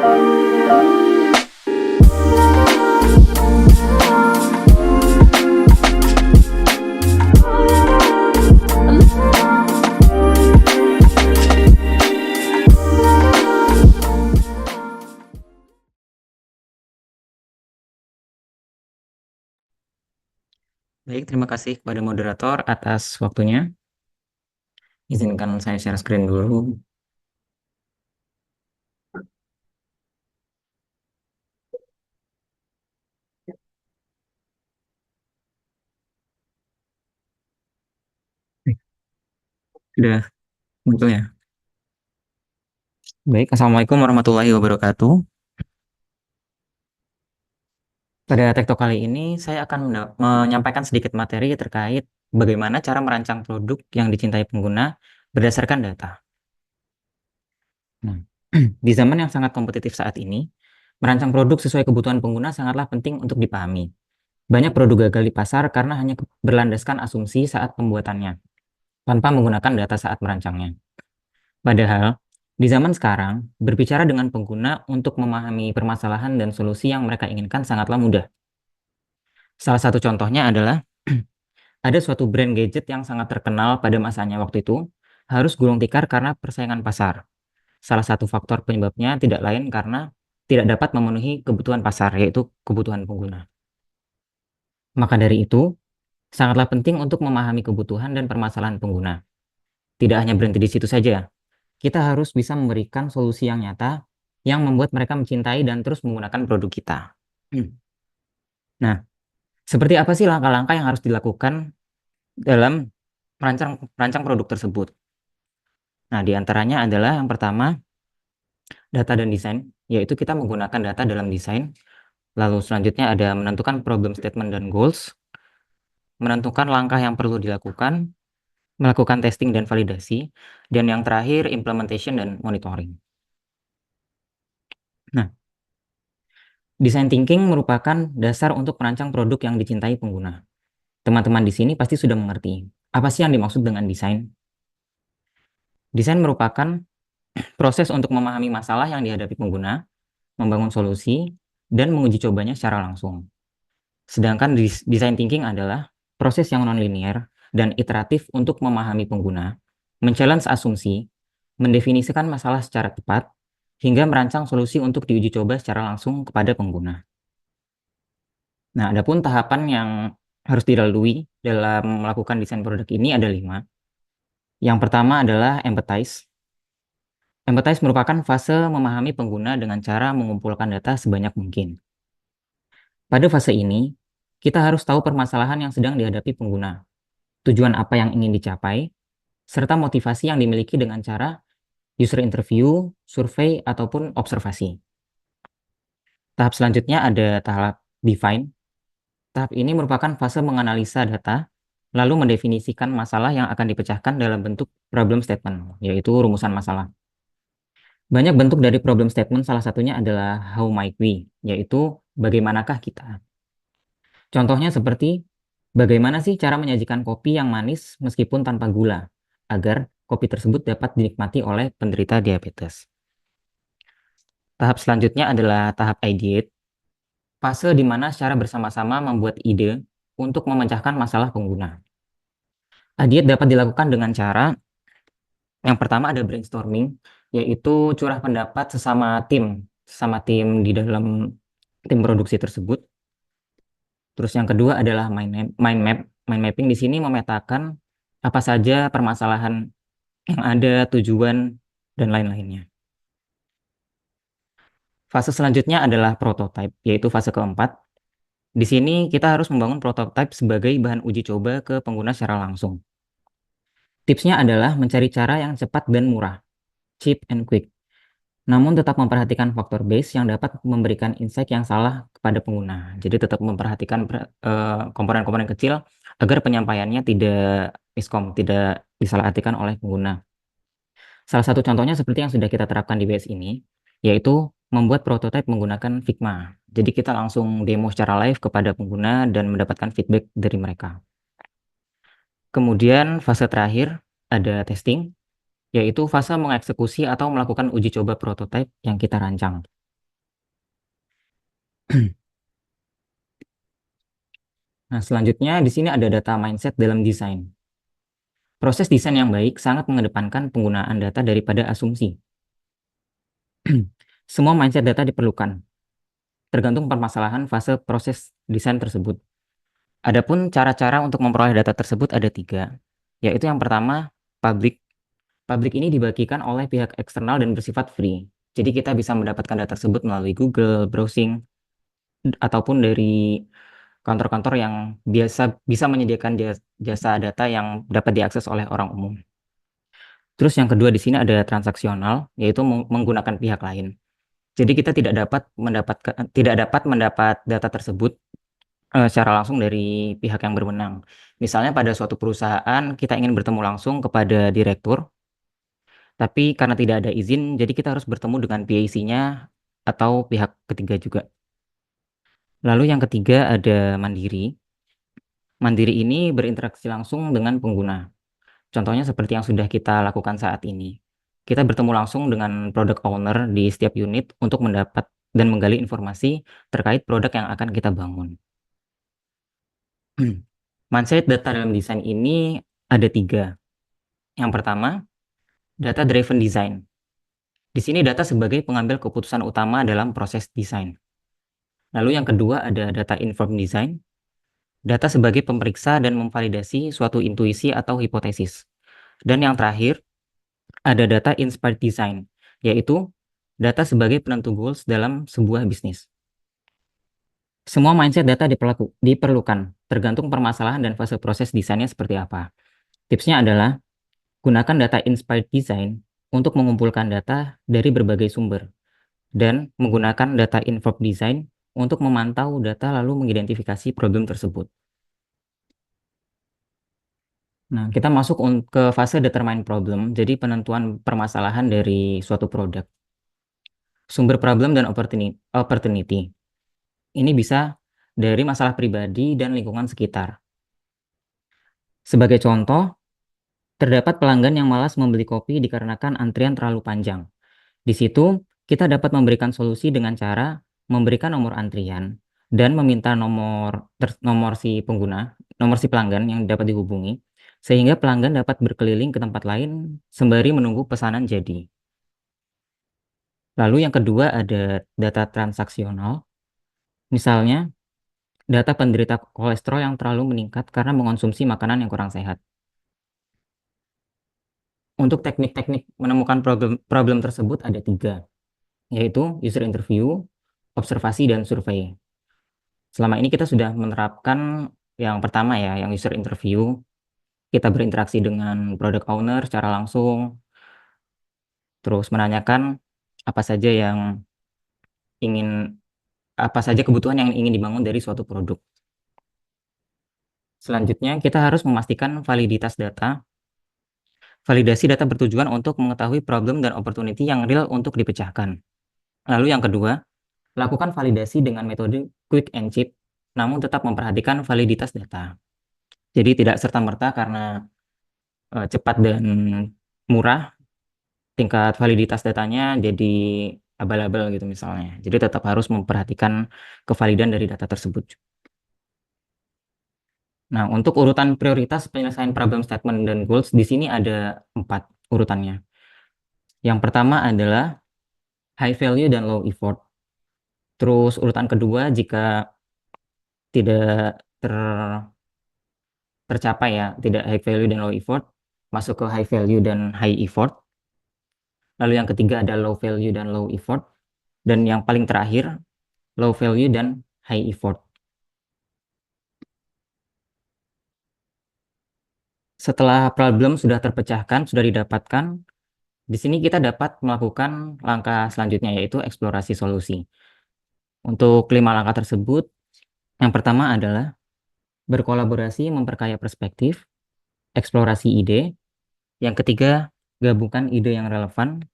Baik, terima kasih kepada moderator atas waktunya. Izinkan saya share screen dulu. Sudah muncul ya? Baik, Assalamualaikum warahmatullahi wabarakatuh. Pada Tektok kali ini, saya akan menyampaikan sedikit materi terkait bagaimana cara merancang produk yang dicintai pengguna berdasarkan data. Nah, di zaman yang sangat kompetitif saat ini, merancang produk sesuai kebutuhan pengguna sangatlah penting untuk dipahami. Banyak produk gagal di pasar karena hanya berlandaskan asumsi saat pembuatannya, tanpa menggunakan data saat merancangnya. Padahal, di zaman sekarang, berbicara dengan pengguna untuk memahami permasalahan dan solusi yang mereka inginkan sangatlah mudah. Salah satu contohnya adalah ada suatu brand gadget yang sangat terkenal pada masanya waktu itu, harus gulung tikar karena persaingan pasar. Salah satu faktor penyebabnya tidak lain karena tidak dapat memenuhi kebutuhan pasar, yaitu kebutuhan pengguna. Maka dari itu, sangatlah penting untuk memahami kebutuhan dan permasalahan pengguna. Tidak hanya berhenti di situ saja, kita harus bisa memberikan solusi yang nyata yang membuat mereka mencintai dan terus menggunakan produk kita. Nah, seperti apa sih langkah-langkah yang harus dilakukan dalam merancang produk tersebut? Nah, di antaranya adalah yang pertama, data dan desain, yaitu kita menggunakan data dalam desain. Lalu selanjutnya ada menentukan problem statement dan goals, menentukan langkah yang perlu dilakukan, melakukan testing dan validasi, dan yang terakhir implementation dan monitoring. Nah, design thinking merupakan dasar untuk merancang produk yang dicintai pengguna. Teman-teman di sini pasti sudah mengerti apa sih yang dimaksud dengan desain. Desain merupakan proses untuk memahami masalah yang dihadapi pengguna, membangun solusi, dan menguji cobanya secara langsung. Sedangkan design thinking adalah proses yang non-linear dan iteratif untuk memahami pengguna, men-challenge asumsi, mendefinisikan masalah secara tepat, hingga merancang solusi untuk diuji coba secara langsung kepada pengguna. Nah, adapun tahapan yang harus dilalui dalam melakukan desain produk ini ada 5. Yang pertama adalah empathize. Empathize merupakan fase memahami pengguna dengan cara mengumpulkan data sebanyak mungkin. Pada fase ini, kita harus tahu permasalahan yang sedang dihadapi pengguna, tujuan apa yang ingin dicapai, serta motivasi yang dimiliki dengan cara user interview, survei, ataupun observasi. Tahap selanjutnya ada tahap define. Tahap ini merupakan fase menganalisa data, lalu mendefinisikan masalah yang akan dipecahkan dalam bentuk problem statement, yaitu rumusan masalah. Banyak bentuk dari problem statement, salah satunya adalah how might we, yaitu bagaimanakah kita. Contohnya seperti, bagaimana sih cara menyajikan kopi yang manis meskipun tanpa gula, agar kopi tersebut dapat dinikmati oleh penderita diabetes. Tahap selanjutnya adalah tahap ideate, fase di mana secara bersama-sama membuat ide untuk memecahkan masalah pengguna. Ideate dapat dilakukan dengan cara, yang pertama ada brainstorming, yaitu curah pendapat sesama tim di dalam tim produksi tersebut. Terus yang kedua adalah mind map. Mind mapping di sini memetakan apa saja permasalahan yang ada, tujuan, dan lain-lainnya. Fase selanjutnya adalah prototype, yaitu fase keempat. Di sini kita harus membangun prototype sebagai bahan uji coba ke pengguna secara langsung. Tipsnya adalah mencari cara yang cepat dan murah, cheap and quick, namun tetap memperhatikan faktor base yang dapat memberikan insight yang salah kepada pengguna. Jadi tetap memperhatikan komponen-komponen kecil agar penyampaiannya tidak miskom, tidak disalahartikan oleh pengguna. Salah satu contohnya seperti yang sudah kita terapkan di BS ini, yaitu membuat prototipe menggunakan Figma. Jadi kita langsung demo secara live kepada pengguna dan mendapatkan feedback dari mereka. Kemudian fase terakhir ada testing, yaitu fase mengeksekusi atau melakukan uji coba prototipe yang kita rancang. Nah, selanjutnya di sini ada data mindset dalam desain. Proses desain yang baik sangat mengedepankan penggunaan data daripada asumsi. Semua mindset data diperlukan, tergantung permasalahan fase proses desain tersebut. Adapun cara-cara untuk memperoleh data tersebut ada tiga, yaitu yang pertama, public. Public ini dibagikan oleh pihak eksternal dan bersifat free. Jadi kita bisa mendapatkan data tersebut melalui Google, browsing, ataupun dari kantor-kantor yang biasa bisa menyediakan jasa data yang dapat diakses oleh orang umum. Terus yang kedua di sini ada transaksional, yaitu menggunakan pihak lain. Jadi kita tidak dapat mendapat data tersebut secara langsung dari pihak yang berwenang. Misalnya pada suatu perusahaan kita ingin bertemu langsung kepada direktur, tapi karena tidak ada izin, jadi kita harus bertemu dengan PAC-nya atau pihak ketiga juga. Lalu yang ketiga ada mandiri. Mandiri ini berinteraksi langsung dengan pengguna. Contohnya seperti yang sudah kita lakukan saat ini. Kita bertemu langsung dengan product owner di setiap unit untuk mendapat dan menggali informasi terkait produk yang akan kita bangun. Mindset data dalam desain ini ada tiga. Yang pertama, data driven design. Di sini data sebagai pengambil keputusan utama dalam proses desain. Lalu yang kedua ada data informed design. Data sebagai pemeriksa dan memvalidasi suatu intuisi atau hipotesis. Dan yang terakhir, ada data inspired design, yaitu data sebagai penentu goals dalam sebuah bisnis. Semua mindset data diperlukan, tergantung permasalahan dan fase proses desainnya seperti apa. Tipsnya adalah, gunakan data inspired design untuk mengumpulkan data dari berbagai sumber, dan menggunakan data informed design untuk memantau data lalu mengidentifikasi problem tersebut. Nah, kita masuk ke fase determine problem, jadi penentuan permasalahan dari suatu produk. Sumber problem dan opportunity. Ini bisa dari masalah pribadi dan lingkungan sekitar. Sebagai contoh, terdapat pelanggan yang malas membeli kopi dikarenakan antrian terlalu panjang. Di situ, kita dapat memberikan solusi dengan cara memberikan nomor antrian dan meminta nomor si pengguna, nomor si pelanggan yang dapat dihubungi, sehingga pelanggan dapat berkeliling ke tempat lain sembari menunggu pesanan jadi. Lalu yang kedua ada data transaksional. Misalnya, data penderita kolesterol yang terlalu meningkat karena mengonsumsi makanan yang kurang sehat. Untuk teknik-teknik menemukan problem tersebut ada tiga, yaitu user interview, observasi, dan survei. Selama ini kita sudah menerapkan yang pertama ya, yang user interview. Kita berinteraksi dengan product owner secara langsung, terus menanyakan apa saja kebutuhan yang ingin dibangun dari suatu produk. Selanjutnya, kita harus memastikan validitas data. Validasi data bertujuan untuk mengetahui problem dan opportunity yang real untuk dipecahkan. Lalu yang kedua, lakukan validasi dengan metode quick and cheap, namun tetap memperhatikan validitas data. Jadi tidak serta-merta karena cepat dan murah, tingkat validitas datanya jadi abal-abal gitu misalnya. Jadi tetap harus memperhatikan kevalidan dari data tersebut. Nah, untuk urutan prioritas penyelesaian problem statement dan goals, di sini ada 4 urutannya. Yang pertama adalah high value dan low effort. Terus urutan kedua, jika tidak tercapai ya, tidak high value dan low effort, masuk ke high value dan high effort. Lalu yang ketiga ada low value dan low effort. Dan yang paling terakhir, low value dan high effort. Setelah problem sudah terpecahkan, sudah didapatkan, di sini kita dapat melakukan langkah selanjutnya, yaitu eksplorasi solusi. Untuk 5 langkah tersebut, yang pertama adalah berkolaborasi memperkaya perspektif, eksplorasi ide. Yang ketiga, gabungkan ide yang relevan.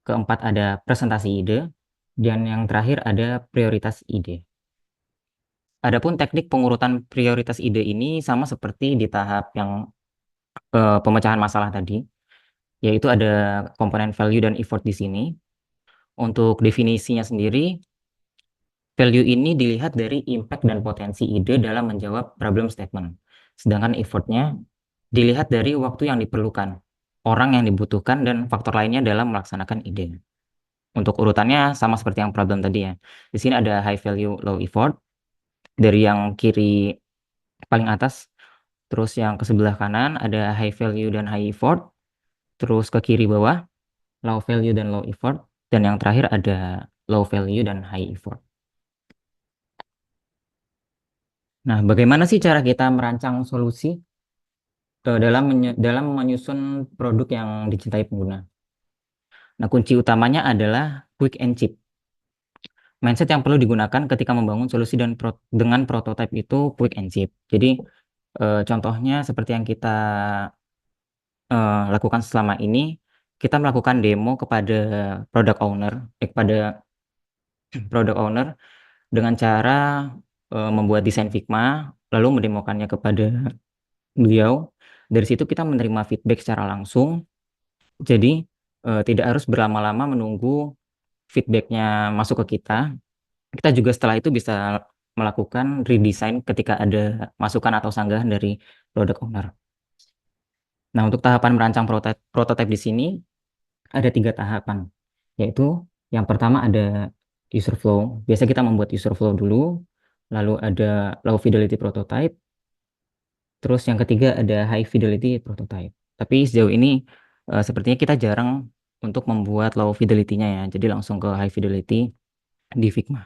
Keempat ada presentasi ide. Dan yang terakhir ada prioritas ide. Adapun teknik pengurutan prioritas ide ini sama seperti di tahap yang pemecahan masalah tadi, yaitu ada komponen value dan effort di sini. Untuk definisinya sendiri, Value ini dilihat dari impact dan potensi ide dalam menjawab problem statement. Sedangkan effortnya dilihat dari waktu yang diperlukan, orang yang dibutuhkan, dan faktor lainnya dalam melaksanakan ide. Untuk urutannya sama seperti yang problem tadi ya. Di sini ada high value, low effort. Dari yang kiri paling atas, terus yang ke sebelah kanan ada high value dan high effort. Terus ke kiri bawah, low value dan low effort. Dan yang terakhir ada low value dan high effort. Nah, bagaimana sih cara kita merancang solusi dalam menyusun produk yang dicintai pengguna? Nah, kunci utamanya adalah quick and cheap. Mindset yang perlu digunakan ketika membangun solusi dengan prototype itu quick and cheap. Jadi, contohnya seperti yang kita lakukan selama ini, kita melakukan demo kepada product owner, kepada product owner dengan cara membuat desain Figma, lalu mendemokannya kepada beliau. Dari situ kita menerima feedback secara langsung. Jadi tidak harus berlama-lama menunggu feedbacknya masuk ke kita. Kita juga setelah itu bisa melakukan redesign ketika ada masukan atau sanggahan dari product owner. Nah, untuk tahapan merancang prototype di sini ada 3 tahapan, yaitu yang pertama ada user flow. Biasa kita membuat user flow dulu, lalu ada low fidelity prototype, terus yang ketiga ada high fidelity prototype. Tapi sejauh ini sepertinya kita jarang untuk membuat low fidelity-nya ya, jadi langsung ke high fidelity di Figma.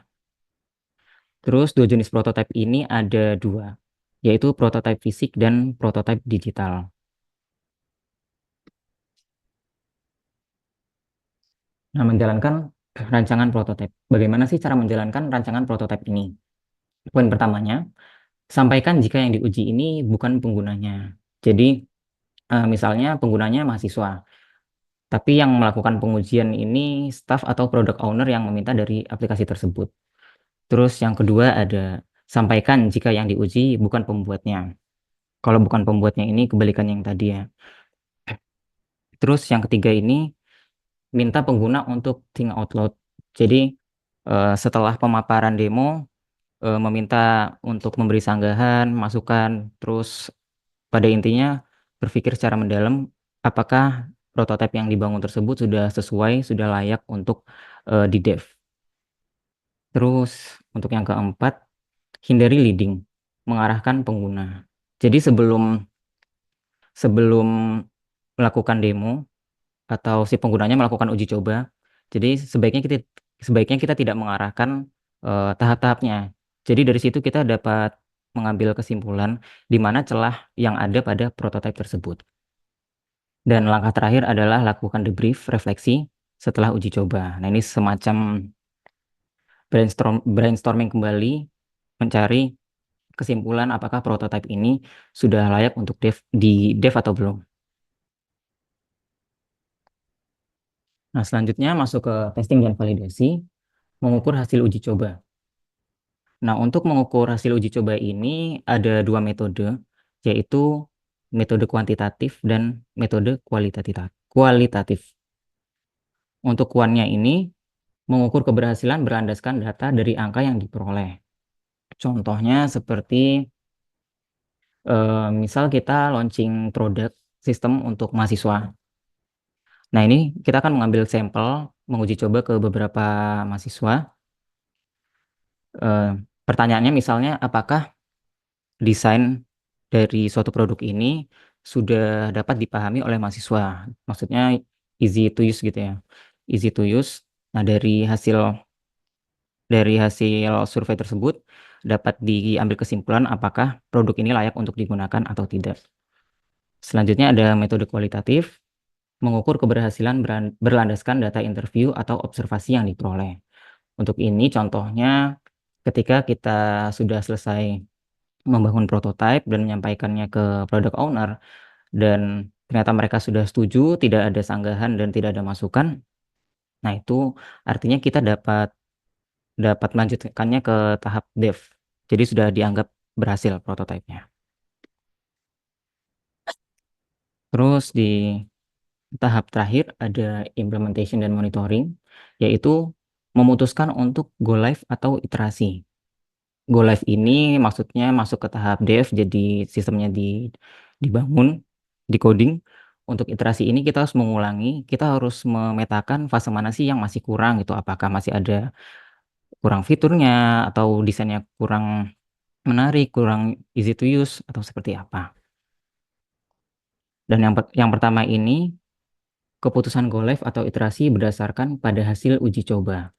Terus dua jenis prototype ini ada dua, yaitu prototype fisik dan prototype digital. Nah, menjalankan rancangan prototype. Bagaimana sih cara menjalankan rancangan prototype ini? Poin pertamanya, sampaikan jika yang diuji ini bukan penggunanya. Jadi, misalnya penggunanya mahasiswa, tapi yang melakukan pengujian ini staff atau product owner yang meminta dari aplikasi tersebut. Terus yang kedua ada, sampaikan jika yang diuji bukan pembuatnya. Kalau bukan pembuatnya ini kebalikan yang tadi ya. Terus yang ketiga ini, minta pengguna untuk think out loud. Jadi, setelah pemaparan demo, meminta untuk memberi sanggahan, masukan, terus pada intinya berpikir secara mendalam apakah prototipe yang dibangun tersebut sudah sesuai, sudah layak untuk di-dev. Terus untuk yang keempat, hindari leading, mengarahkan pengguna. Jadi sebelum melakukan demo atau si penggunanya melakukan uji coba, jadi sebaiknya kita tidak mengarahkan tahap-tahapnya. Jadi dari situ kita dapat mengambil kesimpulan di mana celah yang ada pada prototipe tersebut. Dan langkah terakhir adalah lakukan debrief, refleksi setelah uji coba. Nah, ini semacam brainstorming kembali, mencari kesimpulan apakah prototipe ini sudah layak untuk di-dev atau belum. Nah, selanjutnya masuk ke testing dan validasi, mengukur hasil uji coba. Nah, untuk mengukur hasil uji coba ini ada dua metode, yaitu metode kuantitatif dan metode kualitatif. Untuk kuannya ini mengukur keberhasilan berlandaskan data dari angka yang diperoleh. Contohnya seperti misal kita launching produk sistem untuk mahasiswa. Nah, ini kita akan mengambil sampel, menguji coba ke beberapa mahasiswa. Pertanyaannya misalnya, apakah desain dari suatu produk ini sudah dapat dipahami oleh mahasiswa? Maksudnya easy to use gitu ya. Easy to use. Nah, dari hasil survei tersebut dapat diambil kesimpulan apakah produk ini layak untuk digunakan atau tidak. Selanjutnya ada metode kualitatif, mengukur keberhasilan berlandaskan data interview atau observasi yang diperoleh. Untuk ini contohnya ketika kita sudah selesai membangun prototipe dan menyampaikannya ke product owner dan ternyata mereka sudah setuju, tidak ada sanggahan dan tidak ada masukan. Nah, itu artinya kita dapat melanjutkannya ke tahap dev. Jadi sudah dianggap berhasil prototipenya. Terus di tahap terakhir ada implementation dan monitoring, yaitu memutuskan untuk go live atau iterasi. Go live ini maksudnya masuk ke tahap dev, jadi sistemnya dibangun, di coding. Untuk iterasi ini kita harus mengulangi, kita harus memetakan fase mana sih yang masih kurang gitu, apakah masih ada kurang fiturnya, atau desainnya kurang menarik, kurang easy to use, atau seperti apa. Dan yang pertama ini, keputusan go live atau iterasi berdasarkan pada hasil uji coba.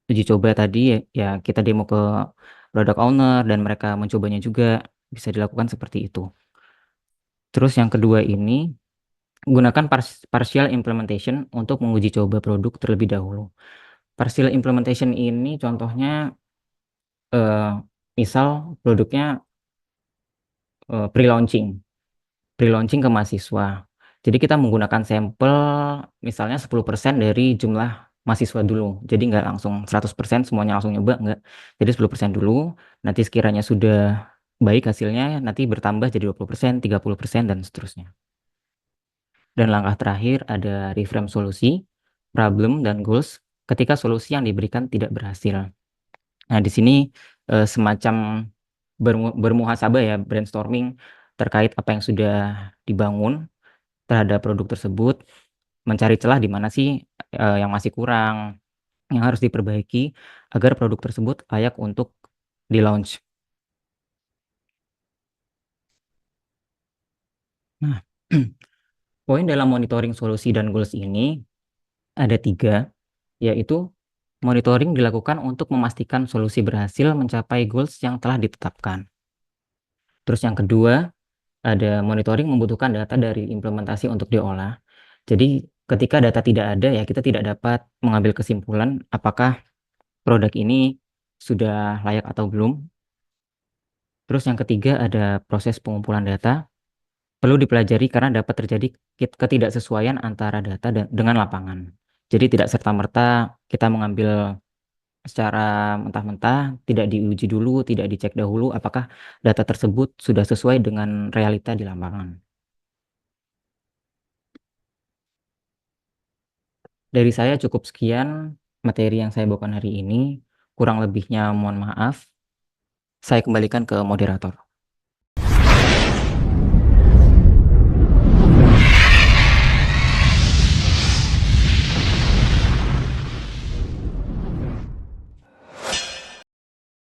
Uji coba tadi ya kita demo ke product owner dan mereka mencobanya juga, bisa dilakukan seperti itu. Terus yang kedua ini, gunakan partial implementation untuk menguji coba produk terlebih dahulu. Partial implementation ini contohnya eh, misal produknya pre-launching ke mahasiswa. Jadi kita menggunakan sampel misalnya 10% dari jumlah mahasiswa dulu. Jadi nggak langsung 100% semuanya langsung nyoba, nggak. Jadi 10% dulu, nanti sekiranya sudah baik hasilnya, nanti bertambah jadi 20%, 30%, dan seterusnya. Dan langkah terakhir ada reframe solusi, problem, dan goals ketika solusi yang diberikan tidak berhasil. Nah, di sini semacam bermuhasabah ya, brainstorming terkait apa yang sudah dibangun terhadap produk tersebut, mencari celah di mana sih yang masih kurang, yang harus diperbaiki agar produk tersebut layak untuk di-launch. Nah, poin dalam monitoring solusi dan goals ini ada 3, yaitu monitoring dilakukan untuk memastikan solusi berhasil mencapai goals yang telah ditetapkan. Terus yang kedua, ada monitoring membutuhkan data dari implementasi untuk diolah. Jadi ketika data tidak ada ya kita tidak dapat mengambil kesimpulan apakah produk ini sudah layak atau belum. Terus yang ketiga ada proses pengumpulan data. Perlu dipelajari karena dapat terjadi ketidaksesuaian antara data dengan lapangan. Jadi tidak serta-merta kita mengambil secara mentah-mentah, tidak diuji dulu, tidak dicek dahulu apakah data tersebut sudah sesuai dengan realita di lapangan. Dari saya cukup sekian materi yang saya bawakan hari ini. Kurang lebihnya mohon maaf. Saya kembalikan ke moderator.